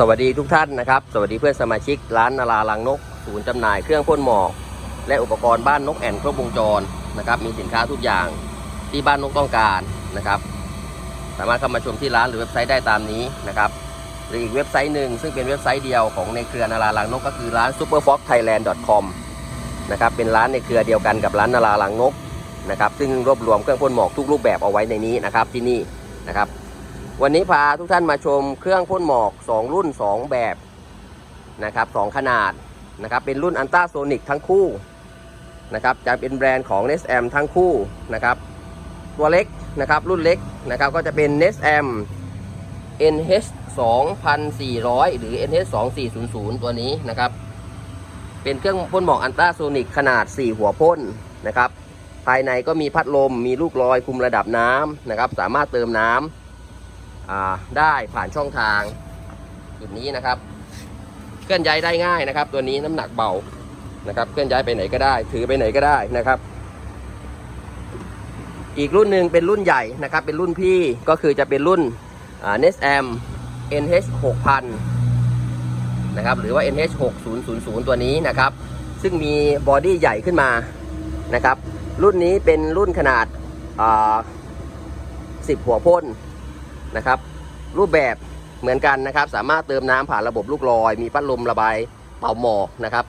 สวัสดีทุกท่านนะครับสวัสดีเพื่อนสมาชิกร้านนารารังนกศูนย์จำหน่ายเครื่องพ่นหมอกและอุปกรณ์บ้านนกแอ่นครบวงจรนะครับมีสินค้าทุกอย่างที่บ้านนกต้องการนะครับสามารถเข้ามาชมที่ร้านหรือเว็บไซต์ได้ตามนี้นะครับหรืออีกเว็บไซต์หนึ่งซึ่งเป็นเว็บไซต์เดียวของในเครือนารารังนกก็คือร้าน superfoxthailand.com นะครับเป็นร้านในเครือเดียวกันกับร้านนารารังนกนะครับซึ่งรวบรวมเครื่องพ่นหมอกทุกรูปแบบเอาไว้ในนี้นะครับที่นี่นะครับวันนี้พาทุกท่านมาชมเครื่องพ่นหมอก2รุ่น2แบบนะครับ2ขนาดนะครับเป็นรุ่นอัลตราโซนิกทั้งคู่นะครับจะเป็นแบรนด์ของ NESAM ทั้งคู่นะครับตัวเล็กนะครับรุ่นเล็กนะครับก็จะเป็น NESAM NH 2400หรือ NH 2400ตัวนี้นะครับเป็นเครื่องพ่นหมอกอัลตราโซนิกขนาด4หัวพ่นนะครับภายในก็มีพัดลมมีลูกลอยคุมระดับน้ำนะครับสามารถเติมน้ำได้ผ่านช่องทางจุดนี้นะครับเคลื่อนย้ายได้ง่ายนะครับตัวนี้น้ำหนักเบานะครับเคลื่อนย้ายไปไหนก็ได้ถือไปไหนก็ได้นะครับอีกรุ่นหนึ่งเป็นรุ่นใหญ่นะครับเป็นรุ่นพี่ก็คือจะเป็นรุ่นNESAM NH 6000นะครับหรือว่า NH 6000ตัวนี้นะครับซึ่งมีบอดี้ใหญ่ขึ้นมานะครับรุ่นนี้เป็นรุ่นขนาด10 หัวพ่นนะครับรูปแบบเหมือนกันนะครับสามารถเติมน้ำผ่านระบบลูกลอยมีพัดลมระบายเป่าหมอกนะครับ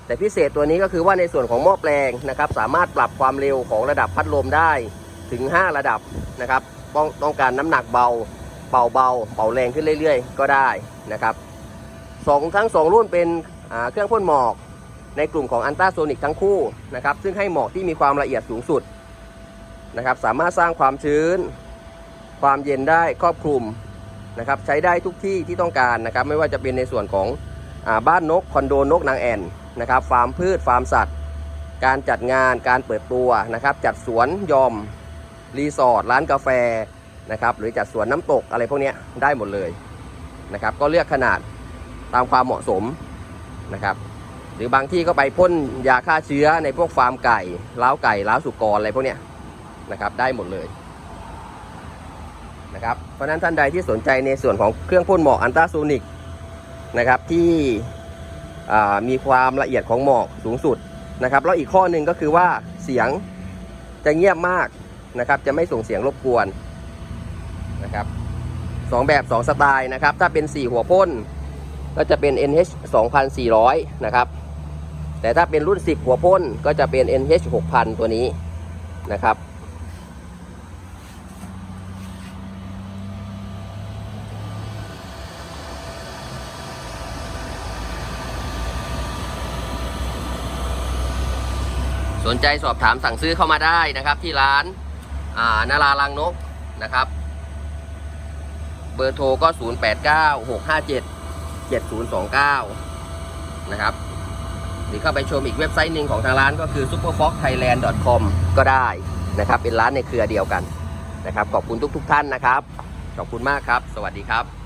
แต่พิเศษตัวนี้ก็คือว่าในส่วนของหม้อแปลงนะครับสามารถปรับความเร็วของระดับพัดลมได้ถึง5ระดับนะครับต้องการน้ำหนักเบาเป่าเบาเป่าแรงขึ้นเรื่อยๆก็ได้นะครับทั้ง2รุ่นเป็นเครื่องพ่นหมอกในกลุ่มของอัลตราโซนิกทั้งคู่นะครับซึ่งให้หมอกที่มีความละเอียดสูงสุดนะครับสามารถสร้างความชื้นความเย็นได้ครอบคลุมนะครับใช้ได้ทุกที่ที่ต้องการนะครับไม่ว่าจะเป็นในส่วนของบ้านนกคอนโดนกนางแอ่นนะครับฟาร์มพืชฟาร์มสัตว์การจัดงานการเปิดตัวนะครับจัดสวนยอมรีสอร์ทร้านกาแฟนะครับหรือจัดสวนน้ำตกอะไรพวกนี้ได้หมดเลยนะครับก็เลือกขนาดตามความเหมาะสมนะครับหรือบางที่ก็ไปพ่นยาฆ่าเชื้อในพวกฟาร์มไก่ล้าวไก่ล้าวสุกรอะไรพวกนี้นะครับได้หมดเลยนะครับเพราะนั้นท่านใดที่สนใจในส่วนของเครื่องพ่นหมอกอัลตราโซนิกนะครับที่มีความละเอียดของหมอกสูงสุดนะครับแล้วอีกข้อหนึ่งก็คือว่าเสียงจะเงียบมากนะครับจะไม่ส่งเสียงรบกวนนะครับ2แบบ2สไตล์นะครับถ้าเป็น4หัวพ่นก็จะเป็น NH 2400นะครับแต่ถ้าเป็นรุ่น10หัวพ่นก็จะเป็น NH 6000ตัวนี้นะครับสนใจสอบถามสั่งซื้อเข้ามาได้นะครับที่ร้านนารารังนกนะครับเบอร์โทรก็0896577029นะครับหรือเข้าไปชมอีกเว็บไซต์หนึ่งของทางร้านก็คือ superfoxthailand.com ก็ได้นะครับเป็นร้านในเครือเดียวกันนะครับขอบคุณทุกท่านนะครับขอบคุณมากครับสวัสดีครับ